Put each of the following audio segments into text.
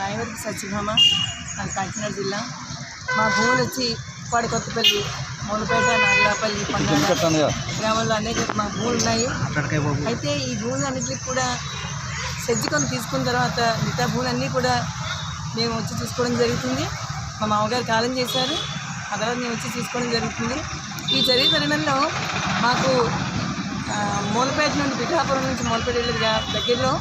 రాయవరపు సత్యభామ, అది కాకినాడ జిల్లా. మా భూములు వచ్చి కొత్తపల్లి, మూలపేట, నాగలాపల్లి, పండుగ గ్రామాల్లో అనేక మా భూములు ఉన్నాయి. అయితే ఈ భూములు అన్నింటికి కూడా సజ్జికొని తీసుకున్న తర్వాత మిగతా భూములన్నీ కూడా మేము వచ్చి చూసుకోవడం జరుగుతుంది. మా మామగారు కాలం చేశారు, ఆ తర్వాత మేము వచ్చి చూసుకోవడం జరుగుతుంది. ఈ జరిగే తరుణంలో మాకు మూలపేట నుండి పిఠాపురం నుంచి మూలపేట వెళ్ళే దగ్గరలో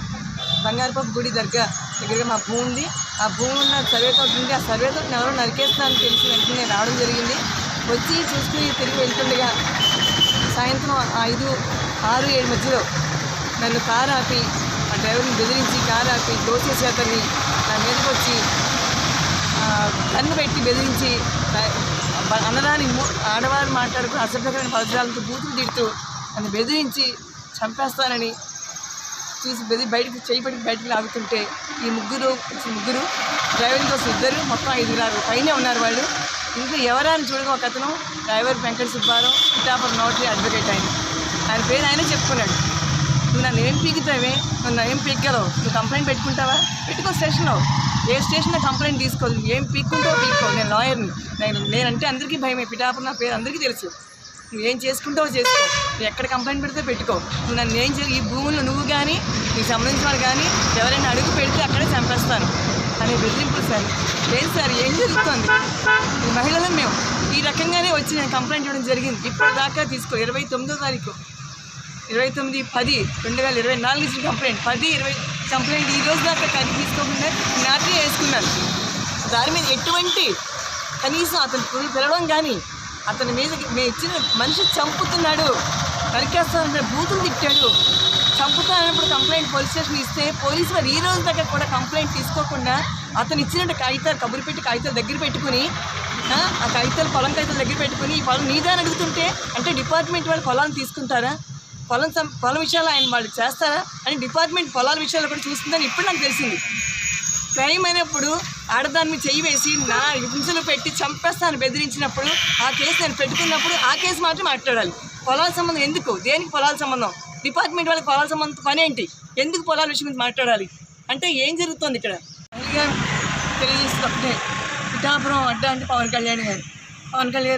బంగారపప్పు గుడి దర్గా దగ్గరగా మా భూమి ఉంది. ఆ భూమి ఉన్న సర్వే తోట ఉంది. ఆ సర్వే తోటని ఎవరో నరికేస్తానని తెలిసి వెంటనే రావడం జరిగింది. వచ్చి చూసుకుని తిరిగి వెళ్తుండగా సాయంత్రం 5, 6, 7 మధ్యలో నన్ను కారు ఆపి, ఆ డ్రైవర్ని బెదిరించి కారు ఆపి దోచేసి అతన్ని నా మీదకి వచ్చి కన్ను పెట్టి బెదిరించి అన్నదాని ఆడవారు మాట్లాడుతూ అసభ్యకరమైన పదజాలతో బూతులు తిడుతూ నన్ను బెదిరించి చంపేస్తానని చూసి బయటికి బయటికి లాగుతుంటే ఈ ముగ్గురు డ్రైవింగ్ కోసం 2, మొత్తం 5 పైనే ఉన్నారు వాళ్ళు. ఇంకా ఎవరైనా చూడగా ఒక అతను driver Venkata Subbarao, Pithapuram notary advocate ఆయన పేరు ఆయనే చెప్పుకున్నాడు. నువ్వు నన్ను ఏం పీకుతావే, నన్ను ఏం పీక్కగలవు, నువ్వు కంప్లైంట్ పెట్టుకుంటావా, పెట్టుకో స్టేషన్లో, ఏ స్టేషన్లో కంప్లైంట్ తీసుకోదు, నువ్వు ఏం పీక్కుంటావో పీక్కో, నేను లాయర్ని, నేనంటే అందరికీ భయమే, పిఠాపురం నా పేరు అందరికీ తెలుసు, నువ్వేం చేసుకుంటావో చేసుకో, నువ్వు ఎక్కడ కంప్లైంట్ పెడితే పెట్టుకో, నువ్వు నన్ను ఏం ఈ భూములు నువ్వు కానీ నీకు సంబంధించిన వాళ్ళు కానీ ఎవరైనా అడుగు పెడితే అక్కడే చంపేస్తాను అనే బెదిరింపులు సార్. లేదు సార్, ఏం జరుగుతుంది, ఈ మహిళలను మేము ఈ రకంగానే వచ్చి నేను కంప్లైంట్ ఇవ్వడం జరిగింది. ఇప్పటిదాకా తీసుకో 29వ తారీఖు 29/10/2024 ఇచ్చిన కంప్లైంట్ 10/20 కంప్లైంట్ ఈ రోజు దాకా తీసుకోకుండా నాకే వేసుకున్నాను. దాని మీద ఎటువంటి కనీసం అతను పిలవడం కానీ అతని మీద మేము ఇచ్చిన మనిషి చంపుతున్నాడు, నరికేస్తానంటే బూతులు తిట్టాడు, చంపుతానప్పుడు కంప్లైంట్ పోలీస్ స్టేషన్ ఇస్తే పోలీసు వారు ఈ రోజు దగ్గర కూడా కంప్లైంట్ తీసుకోకుండా అతను ఇచ్చినట్టు కాగితాలు కబురు పెట్టి కాగితాలు దగ్గర పెట్టుకుని ఆ కాగితాలు పొలం కాగితాలు దగ్గర పెట్టుకుని ఈ పొలం నీదని అడుగుతుంటే అంటే డిపార్ట్మెంట్ వాళ్ళు పొలాన్ని తీసుకుంటారా, పొలం విషయాలు ఆయన వాళ్ళు చేస్తారా అని డిపార్ట్మెంట్ పొలాల విషయాలు కూడా చూస్తుందని ఇప్పుడు నాకు తెలిసింది. క్రైమ్ అయినప్పుడు ఆడదాని మీద చెయ్యి వేసి నా హింసలు పెట్టి చంపేస్తాను బెదిరించినప్పుడు ఆ కేసు నేను పెట్టుకున్నప్పుడు ఆ కేసు మాత్రం మాట్లాడాలి. పొలాల సంబంధం ఎందుకు, దేనికి పొలాల సంబంధం, డిపార్ట్మెంట్ వాళ్ళకి పొలాల సంబంధం పని ఏంటి, ఎందుకు పొలాల విషయం మీద మాట్లాడాలి అంటే ఏం జరుగుతుంది ఇక్కడ. తెలియజేస్తుంది ఒకటే, పిఠాపురం అడ్డా అంటే పవన్ కళ్యాణ్ గారు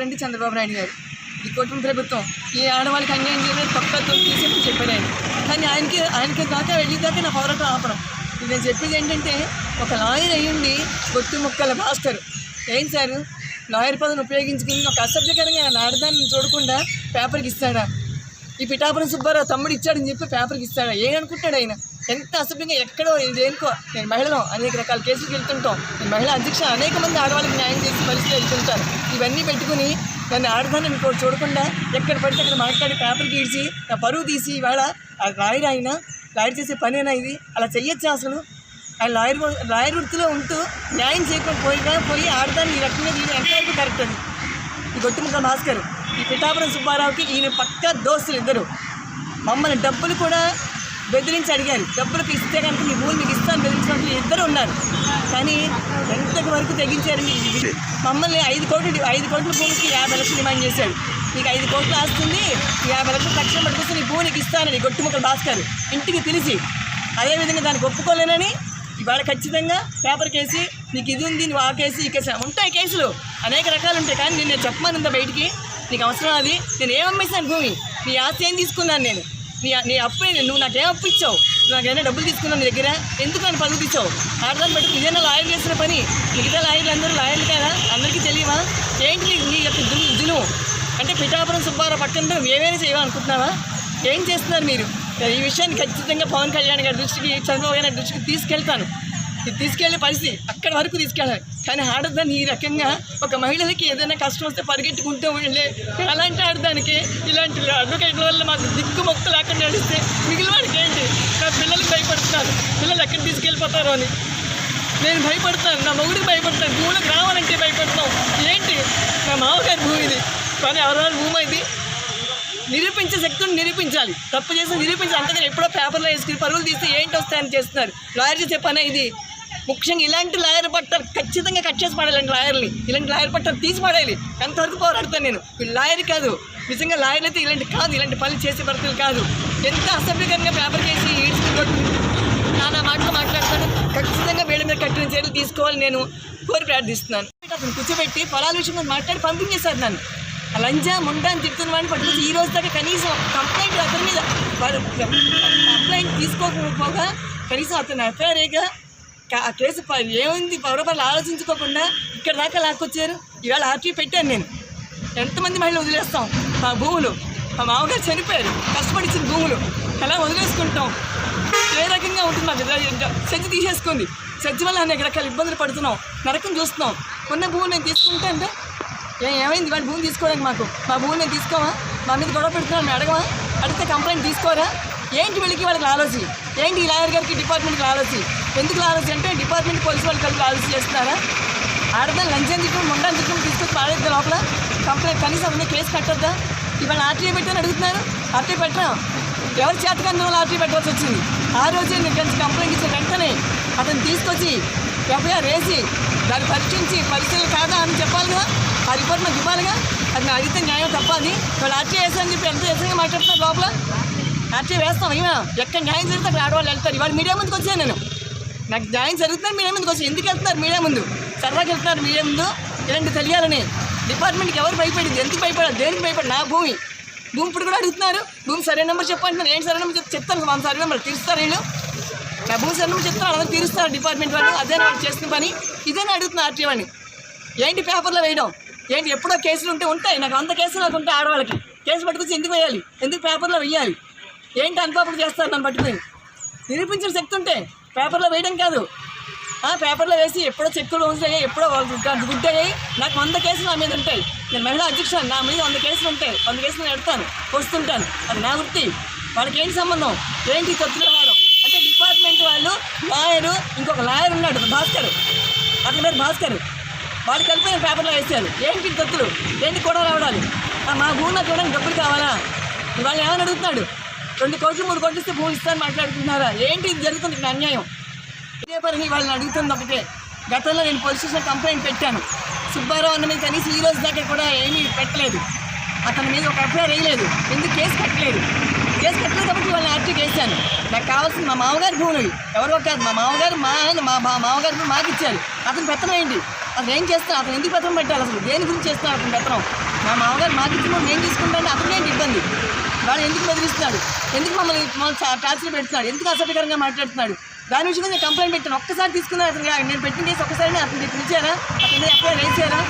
అంటే చంద్రబాబు నాయుడు గారు, ఇది కూటమి ప్రభుత్వం, ఏ ఆడవాళ్ళకి అన్యాయం చేయలేదు పక్కతో తీసేమని చెప్పారు ఆయన. కానీ ఆయనకి దాకా వెళ్ళేదాకా నా పోరాటం ఆపడం. ఇది నేను చెప్పేది ఏంటంటే ఒక లాయర్ అయ్యుండి గొట్టుముక్కల భాస్కర్ ఏం సార్ లాయర్ పదవిని ఉపయోగించుకుని ఒక అసభ్యకరంగా ఆడదాన్ని చూడకుండా పేపర్కి ఇస్తాడా, ఈ పిఠాపురం సుబ్బారావు తమ్ముడు ఇచ్చాడని చెప్పి పేపర్కి ఇస్తాడా, ఏమనుకుంటాడు ఆయన, ఎంత అసభ్యంగా ఎక్కడో దేనికో. నేను మహిళను అనేక రకాల కేసులకు వెళ్తుంటాం, నేను మహిళా అధ్యక్ష అనేక మంది ఆడవాళ్ళకి న్యాయం చేసి పరిస్థితి వెళ్తుంటారు. ఇవన్నీ పెట్టుకుని నన్ను ఆడదాన్ని ఇంకోటి చూడకుండా ఎక్కడ పడితే అక్కడ మాట్లాడి పేపర్కి ఇడిచి నా పరువు తీసి ఇవాళ లాయర్ చేసే పనేనా ఇది, అలా చెయ్యొచ్చా అసలు. ఆయన లాయర్ వృత్తిలో ఉంటూ న్యాయం చేయకుండా పోయి ఆడదాన్ని ఈ రకంగా ఎంతవరకు కరెక్ట్ అది. ఈ గొట్టుముక్కల భాస్కర్, ఈ పిఠాపురం సుబ్బారావుకి ఈయన పక్కా దోస్తులు ఇద్దరు. మమ్మల్ని డబ్బులు కూడా బెదిరించి అడిగారు, డబ్బులకు ఇస్తే కనుక మీ భూమి మీకు ఇస్తాను బెదిరించినట్లు ఇద్దరు ఉన్నారు. కానీ ఎంతకు వరకు తెగించారు మమ్మల్ని 5 కోట్ల భూమికి 50 లక్షలు డిమాండ్ చేశాడు. నీకు 5 కోట్లు ఆస్తుంది, 50 లక్షలు తక్షణం పట్టుకొస్తే నీ భూమికి ఇస్తానని గొట్టుముక్కల భాస్కర్ ఇంటికి తెలిసి, అదేవిధంగా దానికి ఒప్పుకోలేనని ఇవాళ ఖచ్చితంగా పేపర్ కేసి నీకు ఇది ఉంది, నువ్వు ఆ కేసు ఈ కేసు ఉంటాయి, కేసులు అనేక రకాలు ఉంటాయి. కానీ నేను చెప్పమనుందా బయటికి, నీకు అవసరం అది, నేను ఏమమ్మేసాను భూమి, నీ ఆస్తి ఏం తీసుకున్నాను నేను, నీ అప్పు నువ్వు నాకేం అప్పు ఇచ్చావు, నువ్వు నాకేమైనా డబ్బులు తీసుకున్నావు నీ దగ్గర, ఎందుకు నన్ను పనులు ఇచ్చావు, ఆడదాన్ని బట్టి ఇదేనా లాయర్ చేసిన పని, మిగతా లాయర్లు అందరూ లాయర్లు కదా, అందరికీ తెలియవా ఏంటి నీ యొక్క జులుము అంటే పిఠాపురం సుబ్బారావు పక్కన ఏమైనా చేయాలనుకుంటున్నావా, ఏం చేస్తున్నారు మీరు. ఈ విషయాన్ని ఖచ్చితంగా పవన్ కళ్యాణ్ గారి దృష్టికి, చంద్రబాబు గారి దృష్టికి తీసుకెళ్తాను, తీసుకెళ్లే పరిస్థితి అక్కడి వరకు తీసుకెళ్ళాలి. కానీ ఆడదాన్ని ఈ రకంగా ఒక మహిళలకి ఏదైనా కష్టం వస్తే పరిగెట్టుకుంటూ వెళ్ళే అలాంటి ఆడదానికి ఇలాంటి అడ్వకేట్ల వల్ల మాకు దిక్కు మొక్కు లేకుండా నడిస్తే మిగిలిన వాడికి ఏంటి, నా పిల్లలకి భయపడుతున్నాను, పిల్లలు ఎక్కడ తీసుకెళ్ళిపోతారో అని నేను భయపడతాను, నా మొగుడికి భయపడతాను, భూమిలోకి రావాలంటే భయపడుతున్నాం. ఏంటి నా మామగారి భూమి ఇది, కానీ ఎవరి భూమి ఇది నిరూపించే శక్తిని నిరూపించాలి, తప్పు చేసి నిరూపించాలి. అంతగా ఎప్పుడో పేపర్లో వేసుకుని పరుగులు తీస్తే ఏంటి వస్తాయని చేస్తున్నారు. లాయర్ చేసే పని ఇది. ముఖ్యంగా ఇలాంటి లాయర్ పట్టాలు ఖచ్చితంగా కట్ చేసి పడాలి, లాయర్ని ఇలాంటి లాయర్ పట్టాలు తీసి పడేయాలి. ఎంతవరకు పోరాడతాను నేను. లాయర్ కాదు, నిజంగా లాయర్లు అయితే ఇలాంటి పనులు చేసే భర్తలు కాదు. ఎంత అసభ్యకరంగా పేపర్ చేసి ఈడ్చుకుంటూ నానా మాటలు మాట్లాడతాడు. ఖచ్చితంగా వీళ్ళ మీద కఠిన చర్యలు తీసుకోవాలని నేను కోరి ప్రార్థిస్తున్నాను. అతను కూర్చోబెట్టి పొలాల విషయంలో మాట్లాడి పంపించేశారు నన్ను. లంజా ముండా అని తిడుతున్న వాడిని పట్టుకొచ్చి ఈ రోజు దాకా కనీసం కంప్లైంట్ అతని మీద కంప్లైంట్ తీసుకోకపోగా కనీసం అతను ఎఫ్ఐఆర్గా ఆ కేసు ఏమైంది పౌరపాలు ఆలోచించుకోకుండా ఇక్కడ దాకా లాక్కొచ్చారు. ఇవాళ ఆర్టీ పెట్టాను నేను. ఎంతమంది మహిళలు వదిలేస్తాం? మా భూములు మా మామగారు చనిపోయారు, కష్టపడిచ్చిన భూములు ఎలా వదిలేసుకుంటాం? ఏ రకంగా ఉంటుంది? మా సెజ్జి తీసేసుకుంది. సెజ్జి వల్ల అనేక రకాల ఇబ్బందులు పడుతున్నాం, నరకం చూస్తున్నాం. ఉన్న భూములు నేను తీసుకుంటా అంటే ఏమైంది? వాడి భూమి తీసుకోవడానికి మా భూమి నేను తీసుకోవా? మా మీద గొడవ పెడుతున్నాను, మేము అడగవా? అడిగితే కంప్లైంట్ తీసుకోరా? ఏంటి వీళ్ళకి వాళ్ళకి ఆలోచి? ఏంటి ఈ లాయర్ గారికి డిపార్ట్మెంట్కి ఆలోచి? ఎందుకు ఆలోచి అంటే డిపార్ట్మెంట్ పోలీసు వాళ్ళు కలిపి ఆలోచన చేస్తున్నారా? ఆడదాన్ని లంచం తిట్టడం ముండానికి తిట్టడం తీసుకొచ్చి పాడేద్దా లోపల? కంప్లైంట్ కనీసం అన్నీ కేసు కట్టొద్దా? ఇవాళ ఆర్టీఐ పెట్టని అడుగుతున్నారు. ఆర్టీఐ పెట్టరా? ఎవరు చేతకాని వాళ్ళు ఆర్టీఐ పెట్టాల్సి వచ్చింది. ఆ రోజే నేను కలిసి కంప్లైంట్ ఇచ్చిన వెంటనే అతను తీసుకొచ్చి ఎఫ్ఐఆర్ వేసి దాన్ని పరీక్షించి పరిస్థితులు కాదా అని చెప్పాలిగా. ఆ రిపోర్ట్ నాకు ఇవ్వాలిగా. అది నేను అడిగితే న్యాయం తప్పాలి. వాళ్ళు ఆర్టీఐ వేస్తారని చెప్పి ఎంత ఎసంగా మాట్లాడుతున్నారు లోపల. ఆర్టీఐ వేస్తాం అయినా ఎక్కడ న్యాయం జరిగితే అక్కడ ఆడవాళ్ళు వెళ్తారు. ఇవాళ మీడియా ముందుకు వచ్చాను నేను. నాకు న్యాయం జరుగుతున్నారు, మీడియా ముందుకు వచ్చి ఎందుకు వెళ్తున్నారు? మీడియా ముందు సరదాకి వెళ్తున్నారు. మీడియా ముందు ఇలాంటి తెలియాలని. డిపార్ట్మెంట్కి ఎవరు భయపడింది? ఎందుకు భయపడాలి? దేనికి భయపడి? నా భూమి ఇప్పుడు కూడా అడుగుతున్నారు. భూమి సరే నెంబర్ చెప్పంటున్నారు. ఏంటి సరే నెంబర్ చెప్తాను. మా సరే నెంబర్ తీరుస్తారు వీళ్ళు. నా భూమి సరే నెంబర్ చెప్తాను, అందరూ తీరుస్తారు డిపార్ట్మెంట్ వాళ్ళు. అదే వాళ్ళు చేస్తున్న పని. ఇదేనా అడుగుతున్నారు ఆర్టీఐ వాడిని. ఏంటి పేపర్లో వేయడం? ఏంటి ఎప్పుడో కేసులు ఉంటాయి. నాకు 100 కేసులు నాకు ఉంటాయి. ఆడవాళ్ళకి కేసు పట్టుకొచ్చి ఎందుకు వేయాలి? ఎందుకు పేపర్లో వేయాలి? ఏంటి అనుకోకుండా చేస్తారు నన్ను పట్టుకుని? నిరూపించిన శక్తి ఉంటే పేపర్లో వేయడం కాదు. పేపర్లో వేసి ఎప్పుడో చెక్కులు ఉంచాయి, ఎప్పుడో గుడ్డయ్యాయి. నాకు 100 కేసులు నా మీద ఉంటాయి. నేను మహిళా అధ్యక్షుడు, నా మీద 100 కేసులు ఉంటాయి. 100 కేసులు నేను ఎడతాను, వస్తుంటాను. అది నా వృత్తి. వాళ్ళకి ఏంటి సంబంధం? ఏంటి తొత్తు వ్యవహారం అంటే డిపార్ట్మెంట్ వాళ్ళు, లాయరు, ఇంకొక లాయర్ ఉన్నాడు భాస్కర్, అతని పేరు భాస్కర్. వాళ్ళు కలిపి నేను పేపర్లో వేసారు. ఏంటి తొత్తులు? ఏంటి కూడా రావడాలి? మా భూమి నాకు ఇవ్వడానికి డబ్బులు కావాలా? ఇవాళ ఏమని అడుగుతున్నాడు? 2 కోట్లు 3 కోట్లు ఇస్తే భూమి ఇస్తాను మాట్లాడుతున్నారా? ఏంటి ఇది జరుగుతుంది? ఇక్కడ అన్యాయం. ఇదే పని వాళ్ళని అడుగుతుంది ఒకటే. గతంలో నేను పోలీస్ స్టేషన్ కంప్లైంట్ పెట్టాను. సుబ్బారావు అన్న మీద కనీసం ఈ రోజు దాకా కూడా ఏమీ పెట్టలేదు. అతని మీద ఒక ఎఫ్ఐఆర్ వేయలేదు. ఎందుకు కేసు కట్టలేదు? కేసు కట్టలేదు కాబట్టి వాళ్ళని ఆర్టీకి వేసాను. నాకు కావాల్సింది మా మామగారి భూములు. ఎవరో కాదు, మా మామగారు మామగారు మాకు ఇచ్చారు. అతను పెత్తనం ఏంటి? అతను ఏం చేస్తాను? అతను ఎందుకు పెత్తనం పెట్టాలి? అసలు దేని గురించి చేస్తున్నాడు అతను పెత్తనం? మా మామగారు మాకు ఇచ్చిన నేను తీసుకుంటాను. అతను ఏంటి ఇబ్బంది? వాడు ఎందుకు బెదిరిస్తున్నాడు? ఎందుకు మమ్మల్ని టార్చర్ పెడుతున్నాడు? ఎందుకు అసభ్యకరంగా మాట్లాడుతున్నాడు? దాని విషయంగా నేను కంప్లైంట్ పెట్టాను. ఒక్కసారి తీసుకున్నాను అతను. నేను పెట్టిన కేసు ఒక్కసారి అతను పిలిచారా? అతను ఎఫ్ఐఆర్ వేసారా?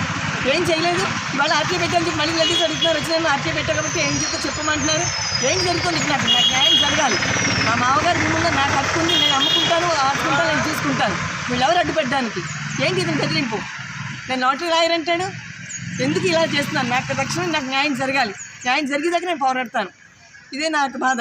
ఏం చేయలేదు. ఇవాళ ఆర్టీఐ పెట్టాలని చెప్పి మళ్ళీ వెళ్ళి అడుగుతున్నారు. వచ్చిన ఆర్టీఐ పెట్టా కాబట్టి ఏం చెప్తే చెప్పమంటున్నారు. ఏం జరుగుతుంది? నాకు న్యాయం జరగాలి. మా మామగారి భూముల్లో నాకు హక్కు ఉంది. నేను అమ్ముకుంటాను, ఆడుకుంటాను, నేను తీసుకుంటాను. వీళ్ళెవరు అడ్డు పెట్టడానికి? ఏంటి ఇతను బెదిరింపు? నేను లాటరీ లాయర్ అంటాడు. ఎందుకు ఇలా చేస్తున్నాను? నాకు తక్షణం నాకు న్యాయం జరగాలి. న్యాయం జరిగేదాకా నేను పోరాడతాను. ఇదే నాకు బాధ.